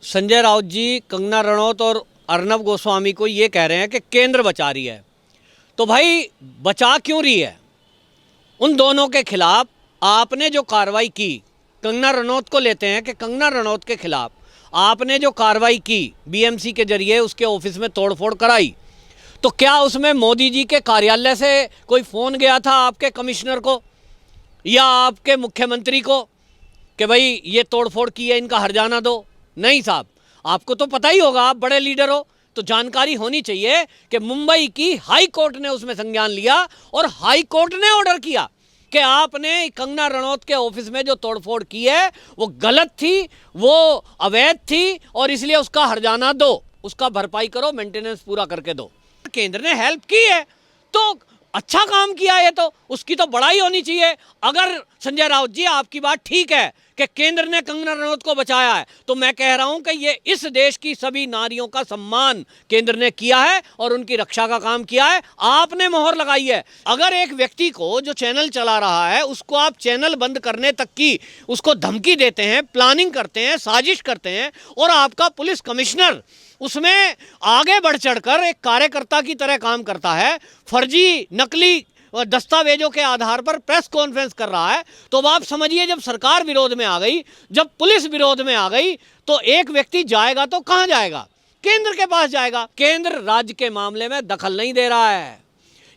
संजय राउत जी कंगना रनौत और अर्नब गोस्वामी को ये कह रहे हैं कि केंद्र बचा रही है। तो भाई बचा क्यों रही है? उन दोनों के खिलाफ आपने जो कार्रवाई की, कंगना रनौत को लेते हैं कि कंगना रनौत के खिलाफ आपने जो कार्रवाई की बीएमसी के जरिए उसके ऑफिस में तोड़फोड़ कराई, तो क्या उसमें मोदी जी के कार्यालय से कोई फ़ोन गया था आपके कमिश्नर को या आपके मुख्यमंत्री को कि भाई ये तोड़फोड़ की है, इनका हर्जाना दो? नहीं साहब, आपको तो पता ही होगा, आप बड़े लीडर हो तो जानकारी होनी चाहिए कि मुंबई की हाई कोर्ट ने उसमें संज्ञान लिया और हाई कोर्ट ने ऑर्डर किया कि आपने कंगना रनौत के ऑफिस में जो तोड़फोड़ की है वो गलत थी, वो अवैध थी और इसलिए उसका हर्जाना दो, उसका भरपाई करो, मेंटेनेंस पूरा करके दो। केंद्र ने हेल्प की है तो अच्छा काम किया है, तो उसकी तो बड़ाई होनी चाहिए। अगर संजय राउत जी आपकी बात ठीक है कि केंद्र ने कंगना रनौत को बचाया है, तो मैं कह रहा हूं कि ये इस देश की सभी नारियों का सम्मान केंद्र ने किया है और उनकी रक्षा का काम किया है। आपने मोहर लगाई है। अगर एक व्यक्ति को जो चैनल चला रहा है उसको आप चैनल बंद करने तक की उसको धमकी देते हैं, प्लानिंग करते हैं, साजिश करते हैं और आपका पुलिस कमिश्नर उसमें आगे बढ़ चढ़कर एक कार्यकर्ता की तरह काम करता है, फर्जी नकली दस्तावेजों के आधार पर प्रेस कॉन्फ्रेंस कर रहा है, तो अब आप समझिए जब सरकार विरोध में आ गई, जब पुलिस विरोध में आ गई, तो एक व्यक्ति जाएगा तो कहां जाएगा? केंद्र के पास जाएगा। केंद्र राज्य के मामले में दखल नहीं दे रहा है।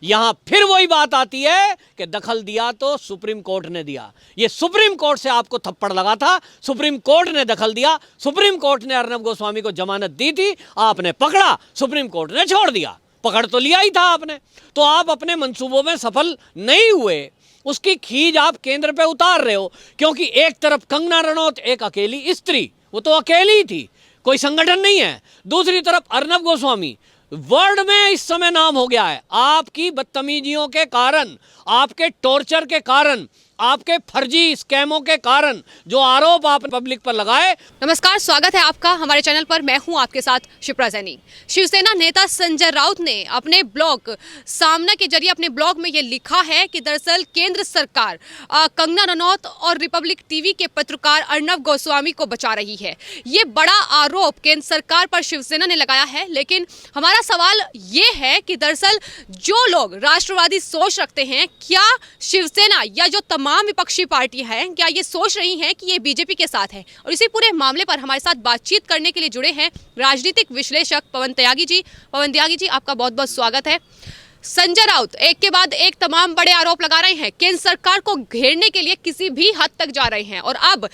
यहां फिर वही बात आती है कि दखल दिया तो सुप्रीम कोर्ट ने दिया। ये सुप्रीम कोर्ट से आपको थप्पड़ लगा था, सुप्रीम कोर्ट ने दखल दिया, सुप्रीम कोर्ट ने अर्नब गोस्वामी को जमानत दी थी, आपने पकड़ा, सुप्रीम कोर्ट ने छोड़ दिया। पकड़ तो लिया ही था आपने, तो आप अपने मंसूबों में सफल नहीं हुए। उसकी खींच आप केंद्र पे उतार रहे हो, क्योंकि एक तरफ कंगना रनौत एक अकेली स्त्री, वो तो अकेली ही थी, कोई संगठन नहीं है। दूसरी तरफ अर्नब गोस्वामी वर्ल्ड में इस समय नाम हो गया है आपकी बदतमीजियों के कारण, आपके टॉर्चर के कारण, आपके फर्जी स्कैमों के कारण, जो आरोप आपने पब्लिक पर लगाए। नमस्कार, स्वागत है आपका हमारे चैनल पर। मैं हूं आपके साथ शिप्रा सैनी। शिवसेना नेता संजय राउत ने अपने ब्लॉग सामना के जरिए अपने ब्लॉग में ये लिखा है कि दरअसल केंद्र सरकार कंगना रनौत और रिपब्लिक टीवी के पत्रकार अर्नब गोस्वामी को बचा रही है। ये बड़ा आरोप केंद्र सरकार पर शिवसेना ने लगाया है, लेकिन हमारा सवाल ये है कि दरअसल जो लोग राष्ट्रवादी सोच रखते हैं, क्या शिवसेना या जो तमाम विपक्षी पार्टियां हैं, क्या ये सोच रही हैं कि ये बीजेपी के साथ है? और इसी पूरे मामले पर हमारे साथ बातचीत करने के लिए जुड़े हैं राजनीतिक विश्लेषक पवन त्यागी जी। पवन त्यागी जी, आपका बहुत बहुत स्वागत है। संजय राउत एक के बाद एक तमाम बड़े आरोप लगा रहे हैं, केंद्र सरकार को घेरने के लिए किसी भी हद तक जा रहे हैं, और अब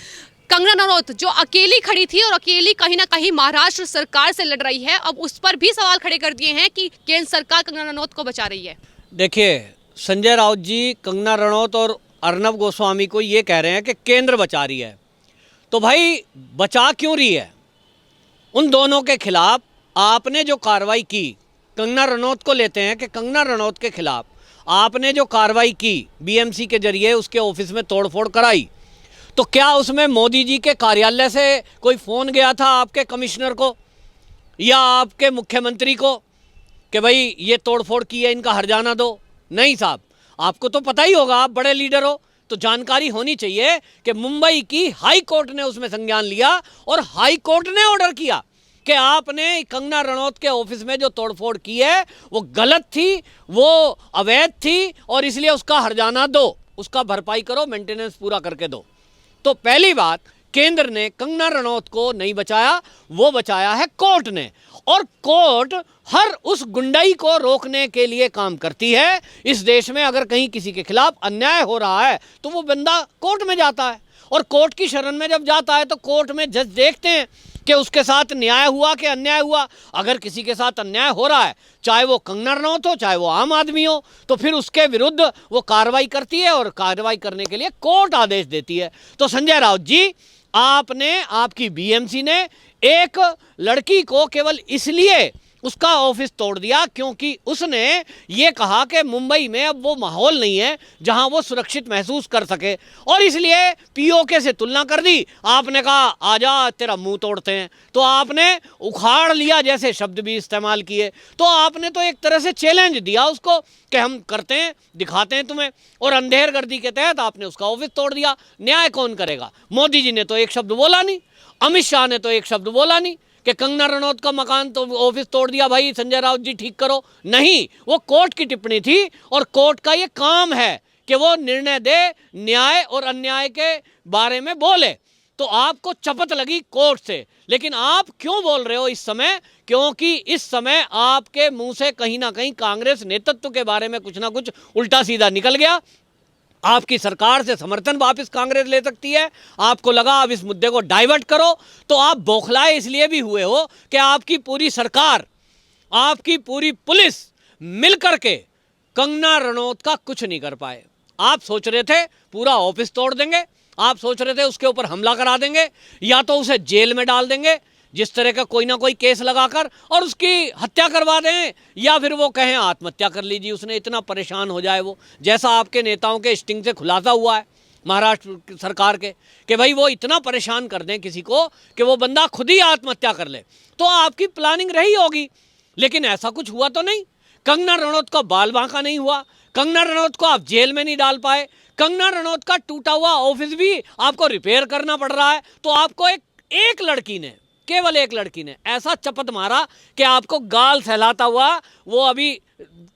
कंगना रनौत जो अकेली खड़ी थी और अकेली कहीं ना कहीं महाराष्ट्र सरकार से लड़ रही है, अब उस पर भी सवाल खड़े कर दिए हैं कि केंद्र सरकार कंगना रनौत को बचा रही है। देखिए, संजय राउत जी कंगना रनौत और अर्नब गोस्वामी को ये कह रहे हैं कि केंद्र बचा रही है। तो भाई बचा क्यों रही है? उन दोनों के खिलाफ आपने जो कार्रवाई की, कंगना रनौत को लेते हैं कि कंगना रनौत के खिलाफ आपने जो कार्रवाई की बीएमसी के जरिए उसके ऑफिस में तोड़फोड़ कराई, तो क्या उसमें मोदी जी के कार्यालय से कोई फ़ोन गया था आपके कमिश्नर को या आपके मुख्यमंत्री को कि भाई ये तोड़फोड़ की है, इनका हर्जाना दो? नहीं साहब, आपको तो पता ही होगा, आप बड़े लीडर हो तो जानकारी होनी चाहिए कि मुंबई की हाई कोर्ट ने उसमें संज्ञान लिया और हाई कोर्ट ने ऑर्डर किया कि आपने कंगना रनौत के ऑफिस में जो तोड़फोड़ की है वो गलत थी, वो अवैध थी और इसलिए उसका हर्जाना दो, उसका भरपाई करो, मेंटेनेंस पूरा करके दो। तो पहली बात, केंद्र ने कंगना रनौत को नहीं बचाया, वो बचाया है कोर्ट ने, और कोर्ट हर उस गुंडाई को रोकने के लिए काम करती है। इस देश में अगर कहीं किसी के खिलाफ अन्याय हो रहा है तो वो बंदा कोर्ट में जाता है, और कोर्ट की शरण में जब जाता है तो कोर्ट में जज देखते हैं कि उसके साथ न्याय हुआ कि अन्याय हुआ। अगर किसी के साथ अन्याय हो रहा है, चाहे वो कंगना रनौत हो, चाहे वो आम आदमी हो, तो फिर उसके विरुद्ध वो कार्रवाई करती है और कार्रवाई करने के लिए कोर्ट आदेश देती है। तो संजय राउत जी, आपने, आपकी बीएमसी ने एक लड़की को केवल इसलिए उसका ऑफिस तोड़ दिया, क्योंकि उसने ये कहा कि मुंबई में अब वो माहौल नहीं है जहां वो सुरक्षित महसूस कर सके, और इसलिए पीओके से तुलना कर दी। आपने कहा आजा तेरा मुंह तोड़ते हैं, तो आपने उखाड़ लिया जैसे शब्द भी इस्तेमाल किए। तो आपने तो एक तरह से चैलेंज दिया उसको कि हम करते हैं, दिखाते हैं तुम्हें, और अंधेरगर्दी के तहत आपने उसका ऑफिस तोड़ दिया। न्याय कौन करेगा? मोदी जी ने तो एक शब्द बोला नहीं, अमित शाह ने तो एक शब्द बोला नहीं कि कंगना रनौत का मकान तो ऑफिस तोड़ दिया, भाई संजय राउत जी ठीक करो। नहीं, वो कोर्ट की टिप्पणी थी, और कोर्ट का ये काम है कि वो निर्णय दे, न्याय और अन्याय के बारे में बोले। तो आपको चपत लगी कोर्ट से, लेकिन आप क्यों बोल रहे हो इस समय? क्योंकि इस समय आपके मुंह से कहीं ना कहीं कांग्रेस नेतृत्व के बारे में कुछ ना कुछ उल्टा सीधा निकल गया। आपकी सरकार से समर्थन वापस कांग्रेस ले सकती है। आपको लगा अब इस मुद्दे को डाइवर्ट करो, तो आप बौखलाए इसलिए भी हुए हो कि आपकी पूरी सरकार, आपकी पूरी पुलिस मिलकर के कंगना रनौत का कुछ नहीं कर पाए। आप सोच रहे थे पूरा ऑफिस तोड़ देंगे, आप सोच रहे थे उसके ऊपर हमला करा देंगे, या तो उसे जेल में डाल देंगे जिस तरह का कोई ना कोई केस लगाकर, और उसकी हत्या करवा दें, या फिर वो कहें आत्महत्या कर लीजिए, उसने इतना परेशान हो जाए वो, जैसा आपके नेताओं के स्टिंग से खुलासा हुआ है महाराष्ट्र सरकार के, कि भाई वो इतना परेशान कर दें किसी को कि वो बंदा खुद ही आत्महत्या कर ले। तो आपकी प्लानिंग रही होगी, लेकिन ऐसा कुछ हुआ तो नहीं। कंगना रनौत का बाल बांका नहीं हुआ, कंगना रनौत को आप जेल में नहीं डाल पाए, कंगना रनौत का टूटा हुआ ऑफिस भी आपको रिपेयर करना पड़ रहा है। तो आपको एक लड़की ने, केवल एक लड़की ने ऐसा चपत मारा कि आपको गाल सहलाता हुआ वो अभी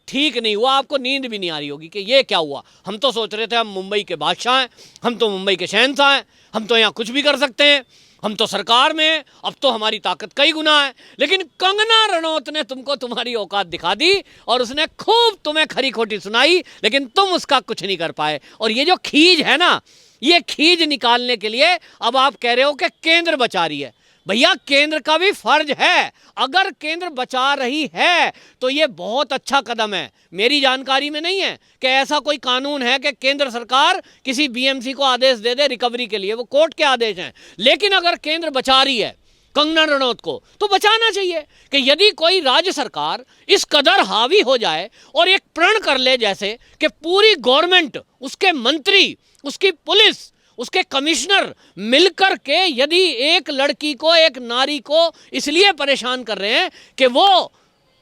ठीक नहीं हुआ, आपको नींद भी नहीं आ रही होगी कि ये क्या हुआ। हम तो सोच रहे थे हम मुंबई के बादशाह हैं, हम तो मुंबई के शहंशाह हैं, हम तो यहाँ कुछ भी कर सकते हैं, हम तो सरकार में हैं, अब तो हमारी ताकत कई गुना है। लेकिन कंगना रनौत ने तुमको तुम्हारी औकात दिखा दी, और उसने खूब तुम्हें खरी खोटी सुनाई, लेकिन तुम उसका कुछ नहीं कर पाए। और ये जो खीज है ना, ये खीज निकालने के लिए अब आप कह रहे हो कि केंद्र बचा रही है। भैया, केंद्र का भी फर्ज है। अगर केंद्र बचा रही है तो ये बहुत अच्छा कदम है। मेरी जानकारी में नहीं है कि ऐसा कोई कानून है कि केंद्र सरकार किसी बीएमसी को आदेश दे दे रिकवरी के लिए, वो कोर्ट के आदेश हैं। लेकिन अगर केंद्र बचा रही है कंगना रनौत को, तो बचाना चाहिए। कि यदि कोई राज्य सरकार इस कदर हावी हो जाए और एक प्रण कर ले, जैसे कि पूरी गवर्नमेंट, उसके मंत्री, उसकी पुलिस, उसके कमिश्नर मिलकर के यदि एक लड़की को, एक नारी को इसलिए परेशान कर रहे हैं कि वो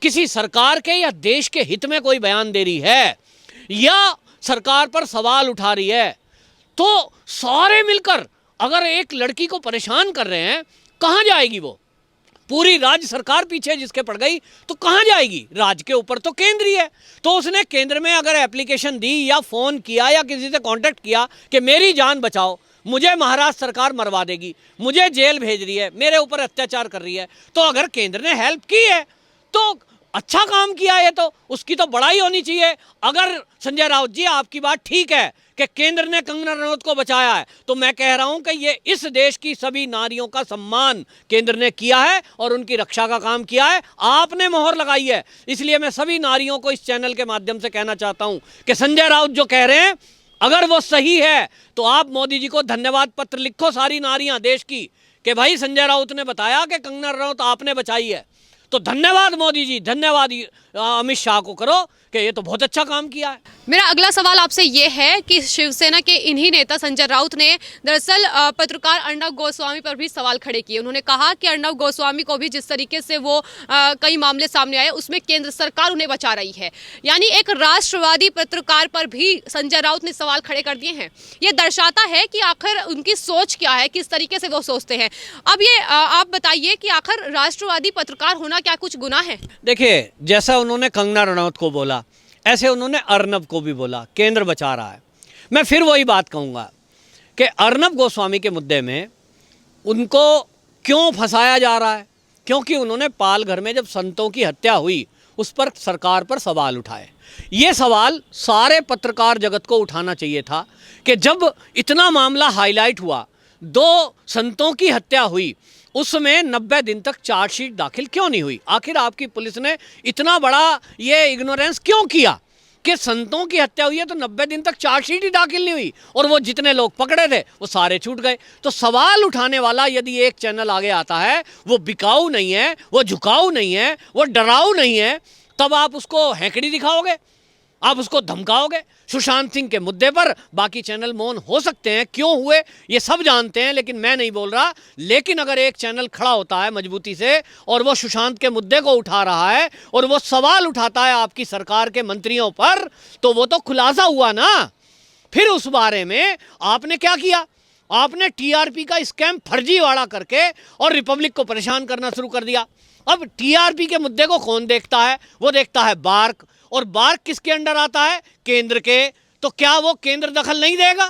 किसी सरकार के या देश के हित में कोई बयान दे रही है या सरकार पर सवाल उठा रही है, तो सारे मिलकर अगर एक लड़की को परेशान कर रहे हैं, कहाँ जाएगी वो? पूरी राज्य सरकार पीछे जिसके पड़ गई तो कहाँ जाएगी? राज्य के ऊपर तो केंद्र ही है। तो उसने केंद्र में अगर एप्लीकेशन दी या फ़ोन किया या किसी से कांटेक्ट किया कि मेरी जान बचाओ, मुझे महाराष्ट्र सरकार मरवा देगी, मुझे जेल भेज रही है, मेरे ऊपर अत्याचार कर रही है, तो अगर केंद्र ने हेल्प की है तो अच्छा काम किया है, तो उसकी तो बड़ाई होनी चाहिए। अगर संजय राउत जी आपकी बात ठीक है कि केंद्र ने कंगना रनौत को बचाया है, तो मैं कह रहा हूं कि ये इस देश की सभी नारियों का सम्मान केंद्र ने किया है और उनकी रक्षा का काम किया है। आपने मोहर लगाई है। इसलिए मैं सभी नारियों को इस चैनल के माध्यम से कहना चाहता हूं कि संजय राउत जो कह रहे हैं, अगर वो सही है तो आप मोदी जी को धन्यवाद पत्र लिखो, सारी नारियां देश की, कि भाई संजय राउत ने बताया कि कंगना रनौत आपने बचाई है। तो धन्यवाद मोदी जी, धन्यवाद अमित शाह को करो कि ये तो बहुत अच्छा काम किया है। मेरा अगला सवाल आपसे ये है कि शिवसेना के इन्हीं नेता संजय राउत ने दरअसल पत्रकार अर्नब गोस्वामी पर भी सवाल खड़े किए। उन्होंने कहा कि अर्नब गोस्वामी को भी जिस तरीके से वो कई मामले सामने आए उसमें केंद्र सरकार उन्हें बचा रही है, यानी एक राष्ट्रवादी पत्रकार पर भी संजय राउत ने सवाल खड़े कर दिए हैं। ये दर्शाता है कि आखिर उनकी सोच क्या है, किस तरीके से वो सोचते हैं। अब ये आप बताइए कि आखिर राष्ट्रवादी पत्रकार होना क्या कुछ गुनाह है? देखिए, जैसा उन्होंने कंगना रनौत को बोला, ऐसे उन्होंने अर्नब को भी बोला केंद्र बचा रहा है। मैं फिर वही बात कहूँगा कि अर्नब गोस्वामी के मुद्दे में उनको क्यों फंसाया जा रहा है, क्योंकि उन्होंने पालघर में जब संतों की हत्या हुई उस पर सरकार पर सवाल उठाए। ये सवाल सारे पत्रकार जगत को उठाना चाहिए था कि जब इतना मामला हाईलाइट हुआ, 2 संतों की हत्या हुई, उसमें 90 दिन तक चार्जशीट दाखिल क्यों नहीं हुई? आखिर आपकी पुलिस ने इतना बड़ा ये इग्नोरेंस क्यों किया के संतों की हत्या हुई है तो 90 दिन तक चार्जशीट ही दाखिल नहीं हुई, और वो जितने लोग पकड़े थे वो सारे छूट गए। तो सवाल उठाने वाला यदि एक चैनल आगे आता है, वो बिकाऊ नहीं है, वो झुकाऊ नहीं है, वो डराऊ नहीं है, तब आप उसको हैकड़ी दिखाओगे, आप उसको धमकाओगे। सुशांत सिंह के मुद्दे पर बाकी चैनल मौन हो सकते हैं, क्यों हुए ये सब जानते हैं, लेकिन मैं नहीं बोल रहा। लेकिन अगर एक चैनल खड़ा होता है मजबूती से और वो सुशांत के मुद्दे को उठा रहा है और वो सवाल उठाता है आपकी सरकार के मंत्रियों पर, तो वो तो खुलासा हुआ ना। फिर उस बारे में आपने क्या किया? आपने टीआरपी का स्कैम फर्जीवाड़ा करके और रिपब्लिक को परेशान करना शुरू कर दिया। अब टीआरपी के मुद्दे को कौन देखता है? वो देखता है बार्क, और बार्क किसके अंडर आता है? केंद्र के। तो क्या वो केंद्र दखल नहीं देगा?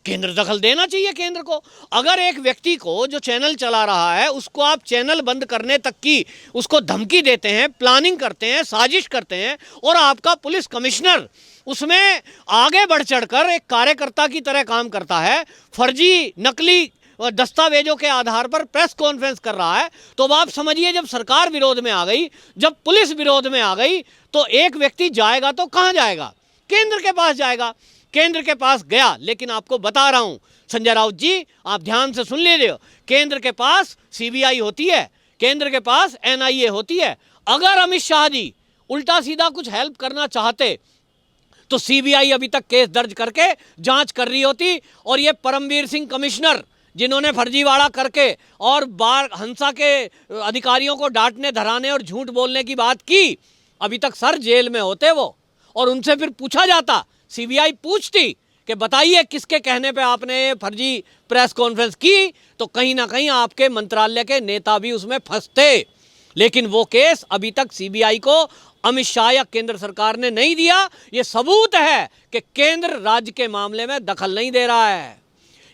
केंद्र दखल देना चाहिए केंद्र को। अगर एक व्यक्ति को जो चैनल चला रहा है उसको आप चैनल बंद करने तक की उसको धमकी देते हैं, प्लानिंग करते हैं, साजिश करते हैं, और आपका पुलिस कमिश्नर उसमें आगे बढ़ चढ़कर एक कार्यकर्ता की तरह काम करता है, फर्जी नकली दस्तावेजों के आधार पर प्रेस कॉन्फ्रेंस कर रहा है, तो अब आप समझिए जब सरकार विरोध में आ गई, जब पुलिस विरोध में आ गई, तो एक व्यक्ति जाएगा तो कहां जाएगा? केंद्र के पास जाएगा। केंद्र के पास गया, लेकिन आपको बता रहा हूं संजय राउत जी, आप ध्यान से सुन लीजिए, केंद्र के पास सीबीआई होती है, केंद्र के पास एनआईए होती है। अगर अमित शाह जी उल्टा सीधा कुछ हेल्प करना चाहते तो सीबीआई अभी तक केस दर्ज करके जांच कर रही होती, और ये परमवीर सिंह कमिश्नर जिन्होंने फर्जीवाड़ा करके और बार हंसा के अधिकारियों को डांटने धराने और झूठ बोलने की बात की, अभी तक सर जेल में होते वो, और उनसे फिर पूछा जाता, सीबीआई पूछती कि बताइए किसके कहने पे आपने फर्जी प्रेस कॉन्फ्रेंस की, तो कहीं ना कहीं आपके मंत्रालय के नेता भी उसमें फंसते। लेकिन वो केस अभी तक सीबीआई को अमित शाह या केंद्र सरकार ने नहीं दिया। ये सबूत है कि केंद्र राज्य के मामले में दखल नहीं दे रहा है।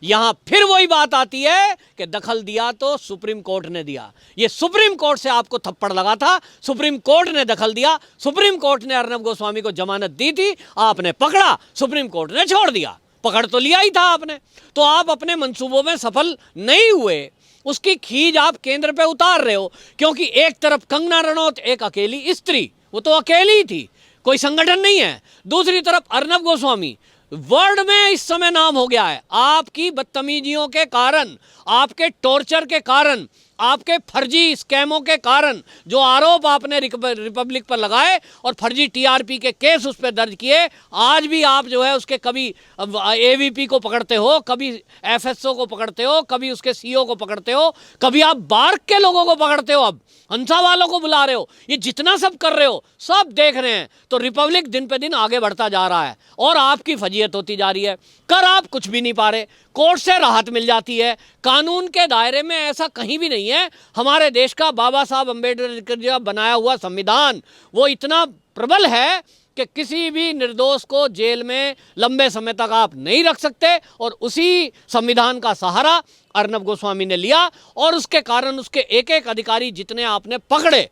यहां फिर वही बात आती है कि दखल दिया तो सुप्रीम कोर्ट ने दिया। ये सुप्रीम कोर्ट से आपको थप्पड़ लगा था, सुप्रीम कोर्ट ने दखल दिया, सुप्रीम कोर्ट ने अर्नब गोस्वामी को जमानत दी थी, आपने पकड़ा, सुप्रीम कोर्ट ने छोड़ दिया। पकड़ तो लिया ही था आपने, तो आप अपने मंसूबों में सफल नहीं हुए। उसकी खींच आप केंद्र पे उतार रहे हो, क्योंकि एक तरफ कंगना रनौत एक अकेली स्त्री, वो तो अकेली ही थी, कोई संगठन नहीं है। दूसरी तरफ अर्नब गोस्वामी वर्ल्ड में इस समय नाम हो गया है आपकी बदतमीजियों के कारण, आपके टॉर्चर के कारण, आपके फर्जी स्कैमों के कारण। जो आरोप आपने रिपब्लिक पर लगाए और फर्जी टीआरपी के केस उस पर दर्ज किए, आज भी आप जो है उसके कभी एवीपी को पकड़ते हो, कभी एफएसओ को पकड़ते हो, कभी उसके सीईओ को पकड़ते हो, कभी आप बार्क के लोगों को पकड़ते हो, अब हंसा वालों को बुला रहे हो। ये जितना सब कर रहे हो सब देख रहे हैं। तो रिपब्लिक दिन पे दिन आगे बढ़ता जा रहा है और आपकी फजीयत होती जा रही है। कर आप कुछ भी नहीं पा रहे, कोर्ट से राहत मिल जाती है, कानून के दायरे में ऐसा कहीं भी नहीं है। हमारे देश का बाबा साहब अम्बेडकर का बनाया हुआ संविधान वो इतना प्रबल है कि किसी भी निर्दोष को जेल में लंबे समय तक आप नहीं रख सकते, और उसी संविधान का सहारा अर्नब गोस्वामी ने लिया, और उसके कारण उसके एक एक अधिकारी जितने आपने पकड़े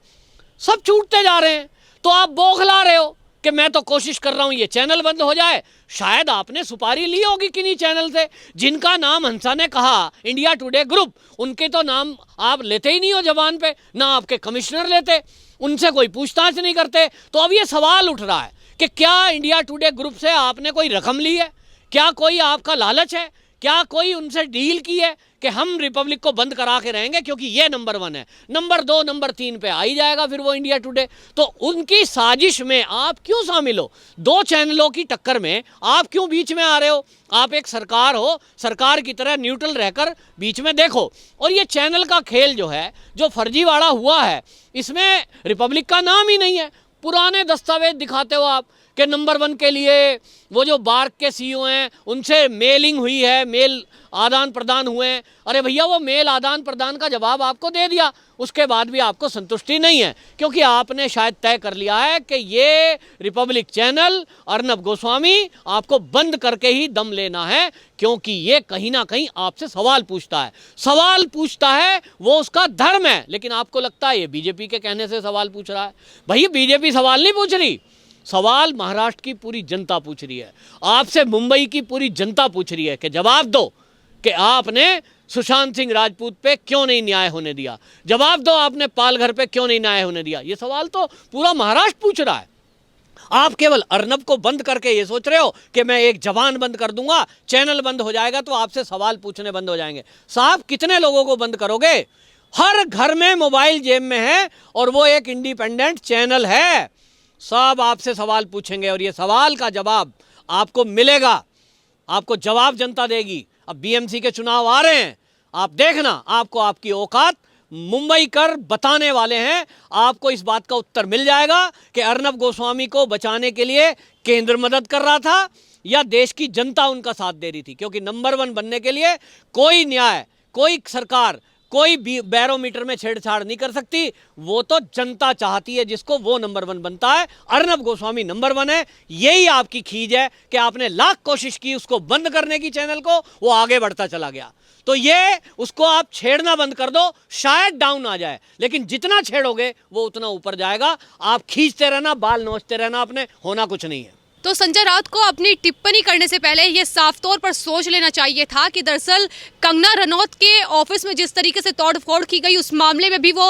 सब छूटते जा रहे हैं। तो आप बौखला रहे हो कि मैं तो कोशिश कर रहा हूं ये चैनल बंद हो जाए। शायद आपने सुपारी ली होगी किन्हीं चैनल से जिनका नाम हंसा ने कहा, इंडिया टुडे ग्रुप, उनके तो नाम आप लेते ही नहीं हो जबान पे, ना आपके कमिश्नर लेते, उनसे कोई पूछताछ नहीं करते। तो अब ये सवाल उठ रहा है कि क्या इंडिया टुडे ग्रुप से आपने कोई रकम ली है? क्या कोई आपका लालच है? क्या कोई उनसे डील की है कि हम रिपब्लिक को बंद करा के रहेंगे क्योंकि ये नंबर 1 है, नंबर 2 नंबर 3 पे आ ही जाएगा फिर वो इंडिया टुडे। तो उनकी साजिश में आप क्यों शामिल हो? 2 चैनलों की टक्कर में आप क्यों बीच में आ रहे हो? आप एक सरकार हो, सरकार की तरह न्यूट्रल रहकर बीच में देखो। और ये चैनल का खेल जो है, जो फर्जीवाड़ा हुआ है, इसमें रिपब्लिक का नाम ही नहीं है। पुराने दस्तावेज दिखाते हो आप कि नंबर 1 के लिए वो जो बार्क के सीईओ हैं उनसे मेलिंग हुई है, मेल आदान प्रदान हुए हैं। अरे भैया, वो मेल आदान प्रदान का जवाब आपको दे दिया, उसके बाद भी आपको संतुष्टि नहीं है, क्योंकि आपने शायद तय कर लिया है कि ये रिपब्लिक चैनल अर्नब गोस्वामी आपको बंद करके ही दम लेना है, क्योंकि ये कहीं ना कहीं आपसे सवाल पूछता है। सवाल पूछता है वो उसका धर्म है, लेकिन आपको लगता है ये बीजेपी के कहने से सवाल पूछ रहा है। भैया, बीजेपी सवाल नहीं पूछ रही, सवाल महाराष्ट्र की पूरी जनता पूछ रही है, आपसे मुंबई की पूरी जनता पूछ रही है कि जवाब दो कि आपने सुशांत सिंह राजपूत पे क्यों नहीं न्याय होने दिया, जवाब दो आपने पालघर पे क्यों नहीं न्याय होने दिया। ये सवाल तो पूरा महाराष्ट्र पूछ रहा है। आप केवल अर्नब को बंद करके ये सोच रहे हो कि मैं एक जवान बंद कर दूंगा, चैनल बंद हो जाएगा तो आपसे सवाल पूछने बंद हो जाएंगे। साहब कितने लोगों को बंद करोगे? हर घर में मोबाइल जेब में है और वो एक इंडिपेंडेंट चैनल है। सब आपसे सवाल पूछेंगे और ये सवाल का जवाब आपको मिलेगा, आपको जवाब जनता देगी। अब बीएमसी के चुनाव आ रहे हैं, आप देखना, आपको आपकी औकात मुंबई कर बताने वाले हैं। आपको इस बात का उत्तर मिल जाएगा कि अर्नब गोस्वामी को बचाने के लिए केंद्र मदद कर रहा था या देश की जनता उनका साथ दे रही थी। क्योंकि नंबर 1 बनने के लिए कोई न्याय, कोई सरकार, कोई बैरोमीटर में छेड़छाड़ नहीं कर सकती। वो तो जनता चाहती है जिसको, वो नंबर 1 बनता है। अर्नब गोस्वामी नंबर 1 है। यही आपकी खीज है कि आपने लाख कोशिश की उसको बंद करने की चैनल को, वो आगे बढ़ता चला गया। तो ये उसको आप छेड़ना बंद कर दो, शायद डाउन आ जाए, लेकिन जितना छेड़ोगे वो उतना ऊपर जाएगा। आप खींचते रहना, बाल नोचते रहना, अपने होना कुछ नहीं है। तो संजय राउत को अपनी टिप्पणी करने से पहले ये साफ तौर पर सोच लेना चाहिए था कि दरअसल कंगना रनौत के ऑफिस में जिस तरीके से तोड़फोड़ की गई, उस मामले में भी वो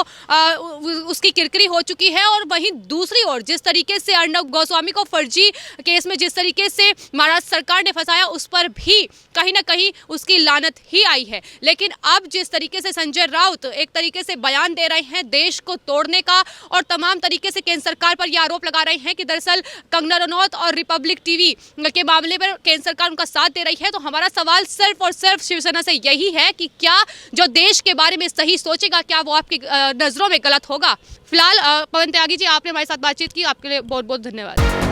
उसकी किरकिरी हो चुकी है। और वहीं दूसरी ओर जिस तरीके से अर्नब गोस्वामी को फर्जी केस में जिस तरीके से महाराष्ट्र सरकार ने फंसाया, उस पर भी कहीं ना कहीं उसकी लानत ही आई है। लेकिन अब जिस तरीके से संजय राउत एक तरीके से बयान दे रहे हैं देश को तोड़ने का, और तमाम तरीके से केंद्र सरकार पर यह आरोप लगा रहे हैं कि दरअसल कंगना रनौत और रिपब्लिक टीवी के मामले पर केंद्र सरकार उनका साथ दे रही है, तो हमारा सवाल सिर्फ और सिर्फ शिवसेना से यही है कि क्या जो देश के बारे में सही सोचेगा, क्या वो आपकी नजरों में गलत होगा? फिलहाल पवन त्यागी जी, आपने हमारे साथ बातचीत की, आपके लिए बहुत बहुत धन्यवाद।